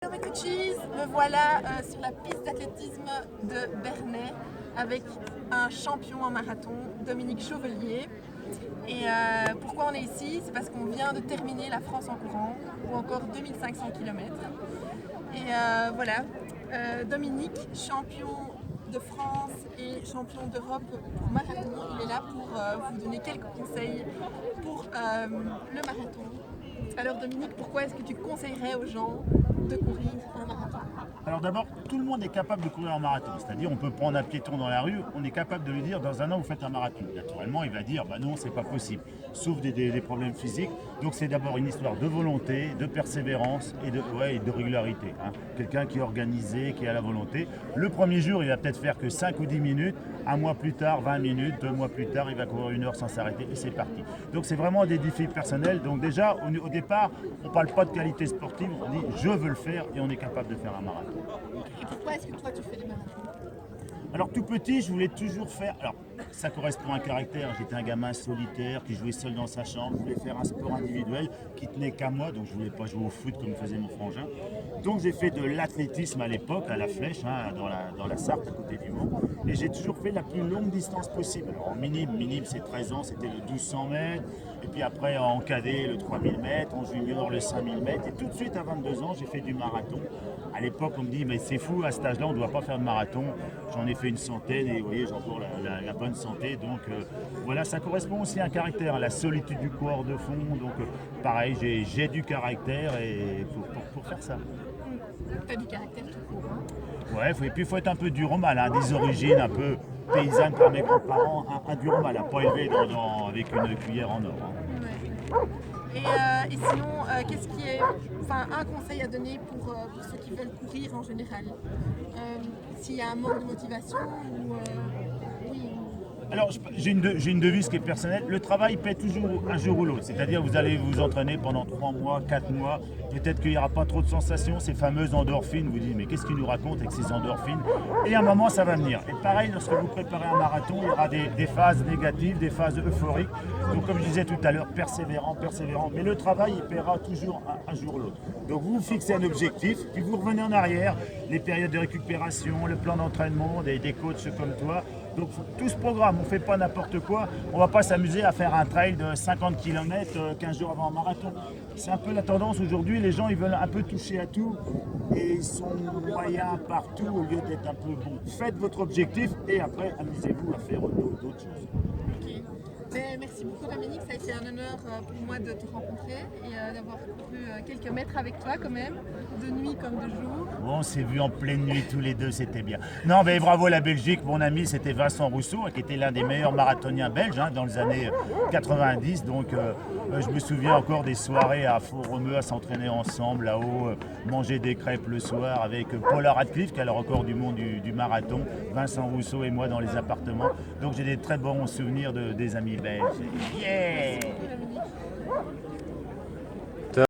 Hello mes Cuchis, me voilà sur la piste d'athlétisme de Bernay avec un champion en marathon, Dominique Chauvelier. Et pourquoi on est ici? C'est parce qu'on vient de terminer la France en courant, ou encore 2500 km. Et voilà, Dominique, champion de France et champion d'Europe pour marathon, il est là pour vous donner quelques conseils pour le marathon. Alors Dominique, pourquoi est-ce que tu conseillerais aux gens de courir un marathon? Alors d'abord, tout le monde est capable de courir un marathon. C'est-à-dire, on peut prendre un piéton dans la rue, on est capable de lui dire, dans un an, vous faites un marathon. Naturellement, il va dire, bah non, c'est pas possible, sauf des problèmes physiques. Donc c'est d'abord une histoire de volonté, de persévérance et de régularité. Quelqu'un qui est organisé, qui a la volonté. Le premier jour, il va peut-être faire que 5 ou 10 minutes. Un mois plus tard, 20 minutes. 2 mois plus tard, il va courir 1 heure sans s'arrêter et c'est parti. Donc c'est vraiment des défis personnels. Donc déjà, au départ, on ne parle pas de qualité sportive, on dit je veux le faire et on est capable de faire un marathon. Et pourquoi est-ce que toi tu fais des marathons? Alors tout petit, je voulais toujours faire. Alors ça correspond à un caractère. J'étais un gamin solitaire qui jouait seul dans sa chambre. Je voulais faire un sport individuel qui tenait qu'à moi, donc je voulais pas jouer au foot comme faisait mon frangin. Donc j'ai fait de l'athlétisme à l'époque, à la flèche, dans la Sarthe, à côté du Mans. Et j'ai toujours fait la plus longue distance possible. Alors en minime c'est 13 ans, c'était le 1200 mètres. Et puis après en cadet le 3000 mètres, en junior le 5000 mètres. Et tout de suite à 22 ans, j'ai fait du marathon. À l'époque, on me dit, mais c'est fou, à cet âge-là, on ne doit pas faire de marathon. J'en ai fait une centaine et vous voyez, j'ai encore la bonne santé. Donc voilà, ça correspond aussi à un caractère, à la solitude du corps de fond. Donc pareil, j'ai du caractère et pour faire ça. Tu as du caractère tout court, hein? Ouais, et puis il faut être un peu dur au mal, des origines un peu paysannes par mes grands-parents, un dur au mal, pas élevé avec une cuillère en or. Ouais. Et sinon, qu'est-ce qui est, enfin, un conseil à donner pour ceux qui veulent courir en général? S'il y a un manque de motivation ou oui. Alors, j'ai une devise qui est personnelle. Le travail paie toujours un jour ou l'autre. C'est-à-dire, vous allez vous entraîner pendant 3 mois, 4 mois. Peut-être qu'il n'y aura pas trop de sensations. Ces fameuses endorphines, vous dites, mais qu'est-ce qu'il nous raconte avec ces endorphines? Et à un moment, ça va venir. Et pareil, lorsque vous préparez un marathon, il y aura des phases négatives, des phases euphoriques. Donc, comme je disais tout à l'heure, persévérant. Mais le travail, il paiera toujours un jour ou l'autre. Donc, vous fixez un objectif, puis vous revenez en arrière. Les périodes de récupération, le plan d'entraînement, des coachs comme toi. Donc tout ce programme, on ne fait pas n'importe quoi, on ne va pas s'amuser à faire un trail de 50 km 15 jours avant un marathon. C'est un peu la tendance aujourd'hui, les gens ils veulent un peu toucher à tout et ils sont moyens partout au lieu d'être un peu bons. Faites votre objectif et après amusez-vous à faire d'autres choses. Ok. Mais merci beaucoup Dominique, ça a été un honneur pour moi de te rencontrer et d'avoir couru quelques mètres avec toi quand même, de nuit comme de jour. Bon, on s'est vus en pleine nuit tous les deux, c'était bien. Non, mais bravo la Belgique, mon ami c'était Vincent Rousseau, qui était l'un des meilleurs marathoniens belges dans les années 90. Donc je me souviens encore des soirées à Font-Romeu à s'entraîner ensemble là-haut, manger des crêpes le soir avec Paula Radcliffe qui a le record du monde du marathon, Vincent Rousseau et moi dans les appartements. Donc j'ai des très bons souvenirs des amis belges. Yeah! Merci beaucoup Dominique.